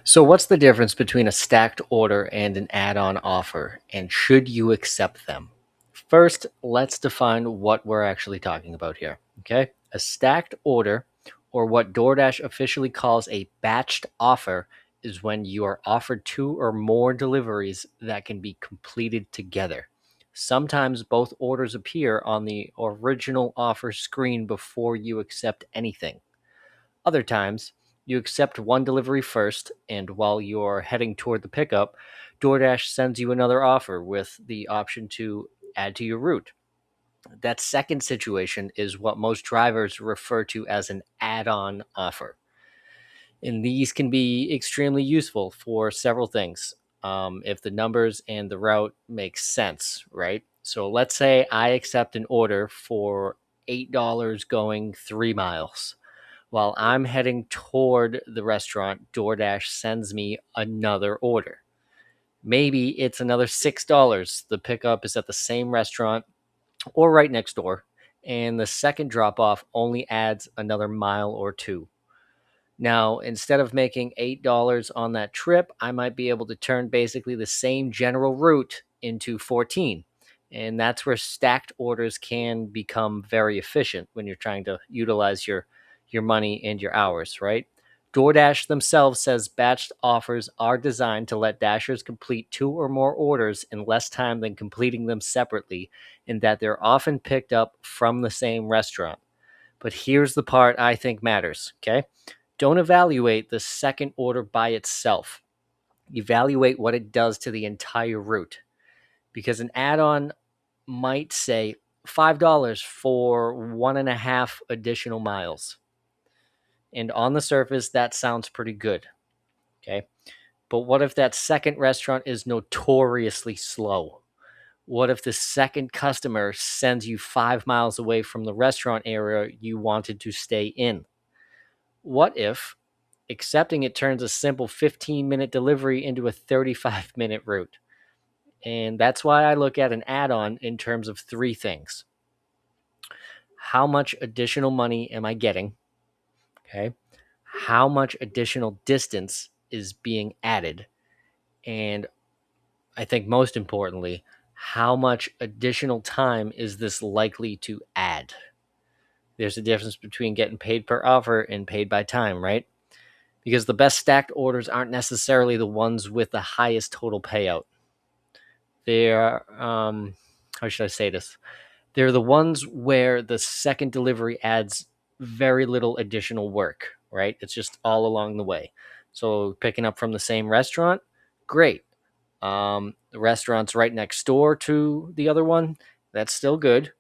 So, what's the difference between a stacked order and an add on offer, and should you accept them? First, let's define what we're actually talking about here. Okay. A stacked order, or what DoorDash officially calls a batched offer, is when you are offered two or more deliveries that can be completed together. Sometimes both orders appear on the original offer screen before you accept anything. Other times, you accept one delivery first, and while you're heading toward the pickup, DoorDash sends you another offer with the option to add to your route. That second situation is what most drivers refer to as an add on offer. And these can be extremely useful for several things if the numbers and the route make sense, right? So let's say I accept an order for $8 going 3 miles. While I'm heading toward the restaurant, DoorDash sends me another order. Maybe it's another $6. The pickup is at the same restaurant or right next door, and the second drop off only adds another mile or two. Now, instead of making $8 on that trip, I might be able to turn basically the same general route into 14. And that's where stacked orders can become very efficient when you're trying to utilize your money and your hours, right? DoorDash themselves says batched offers are designed to let dashers complete two or more orders in less time than completing them separately, and that they're often picked up from the same restaurant. But here's the part I think matters, okay? Don't evaluate the second order by itself. Evaluate what it does to the entire route. Because an add on might say $5 for 1.5 additional miles. And on the surface, that sounds pretty good. Okay. But what if that second restaurant is notoriously slow? What if the second customer sends you 5 miles away from the restaurant area you wanted to stay in? What if accepting it turns a simple 15-minute delivery into a 35-minute route? And that's why I look at an add on in terms of three things: how much additional money am I getting? Okay. How much additional distance is being added? And I think most importantly, how much additional time is this likely to add? There's a difference between getting paid per offer and paid by time, right? Because the best stacked orders aren't necessarily the ones with the highest total payout. They're, how should I say this? They're the ones where the second delivery adds very little additional work, right? It's just all along the way. So picking up from the same restaurant, great. The restaurant's right next door to the other one, that's still good.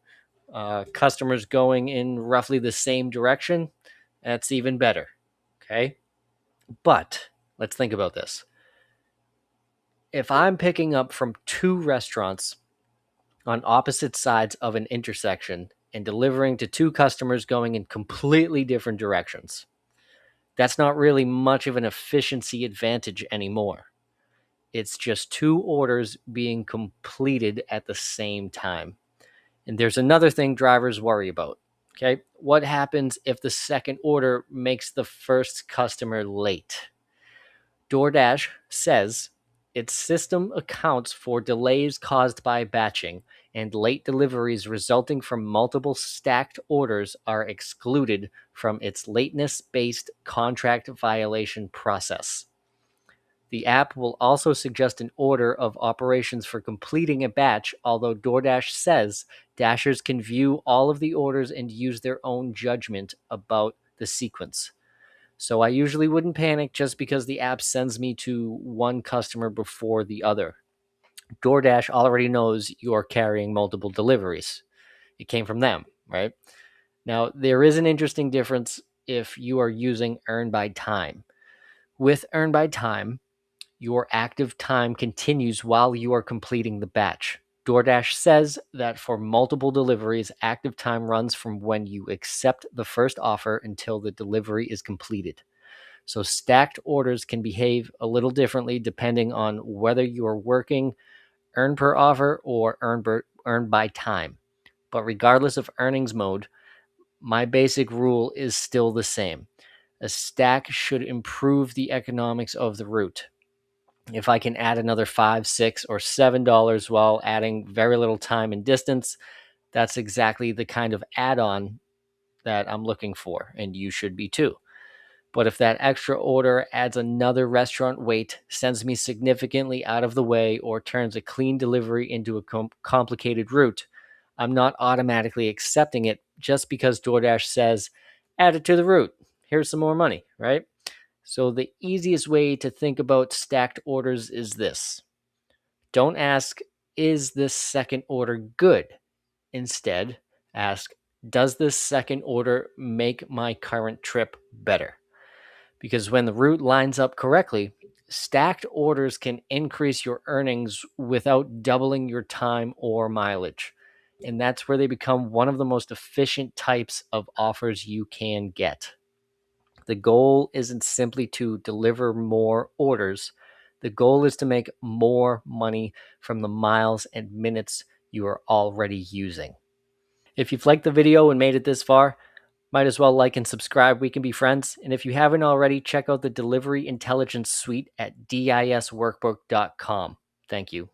Customers going in roughly the same direction, that's even better. Okay. But let's think about this. If I'm picking up from two restaurants on opposite sides of an intersection and delivering to two customers going in completely different directions, that's not really much of an efficiency advantage anymore. It's just two orders being completed at the same time. And there's another thing drivers worry about. Okay. What happens if the second order makes the first customer late? DoorDash says its system accounts for delays caused by batching, and late deliveries resulting from multiple stacked orders are excluded from its lateness based contract violation process. The app will also suggest an order of operations for completing a batch, although DoorDash says dashers can view all of the orders and use their own judgment about the sequence. So I usually wouldn't panic just because the app sends me to one customer before the other. DoorDash already knows you're carrying multiple deliveries. It came from them, right? Now, there is an interesting difference if you are using Earn by Time. With Earn by Time, your active time continues while you are completing the batch. DoorDash says that for multiple deliveries, active time runs from when you accept the first offer until the delivery is completed. So stacked orders can behave a little differently depending on whether you are working earn per offer or earn by time. But regardless of earnings mode, my basic rule is still the same. A stack should improve the economics of the route. If I can add another $5, $6, or $7 while adding very little time and distance, that's exactly the kind of add-on that I'm looking for, and you should be too. But if that extra order adds another restaurant wait, sends me significantly out of the way, or turns a clean delivery into a complicated route, I'm not automatically accepting it just because DoorDash says, add it to the route. Here's some more money, right? So the easiest way to think about stacked orders is this. Don't ask, is this second order good? Instead, ask, does this second order make my current trip better? Because when the route lines up correctly, stacked orders can increase your earnings without doubling your time or mileage. And that's where they become one of the most efficient types of offers you can get. The goal isn't simply to deliver more orders. The goal is to make more money from the miles and minutes you are already using. If you've liked the video and made it this far, might as well like and subscribe. We can be friends. And if you haven't already, check out the Delivery Intelligence Suite at disworkbook.com. Thank you.